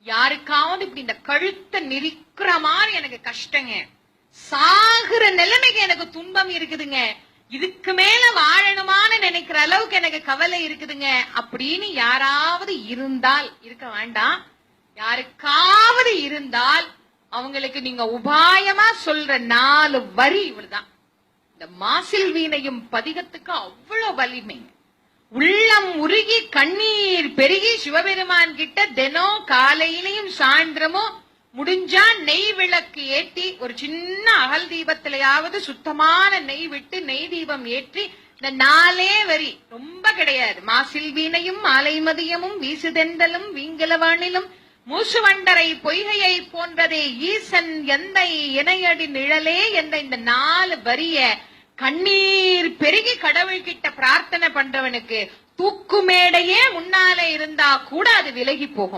யாருக்காவது இப்படி இந்த கழுத்தை நெரிக்கிற மாதிரி எனக்கு கஷ்டங்க, சாகுற நிலைமைக்கு எனக்கு துன்பம் இருக்குதுங்க, இதுக்கு மேல வாழணுமான்னு நினைக்கிற அளவுக்கு எனக்கு கவலை இருக்குதுங்க அப்படின்னு யாராவது இருந்தால், இருக்க வேண்டாம், யாருக்காவது இருந்தால் அவங்களுக்கு நீங்க உபாயமா சொல்ற 4 வரி இவ்வளவுதான். இந்த மாசில் வீணையும் பதிகத்துக்கு அவ்வளவு வலிமை. உள்ளம் உருகி கண்ணீர் பெருகி சிவபெருமான் கிட்ட தினம் காலையிலையும் சாயந்திரமும் முடிஞ்சா நெய் விளக்கு ஏற்றி, ஒரு சின்ன அகல் தீபத்திலேயாவது சுத்தமான நெய் விட்டு நெய் தீபம் ஏற்றி இந்த 4 வரி, ரொம்ப கிடையாது. மாசில் வீணையும் மாலை மதியமும் வீசுதெந்தலும் வீங்கலவானிலும் மூசுவண்டரை பொய்கையை போன்றதே ஈசன் எந்தை இணையடி நிழலே என்ற இந்த 4 வரிய கண்ணீர் பெருகி கடவுள் கிட்ட பிரார்த்தனை பண்றவனுக்கு தூக்கு மேடையே முன்னாலே இருந்தா கூட அது விலகி போகும்.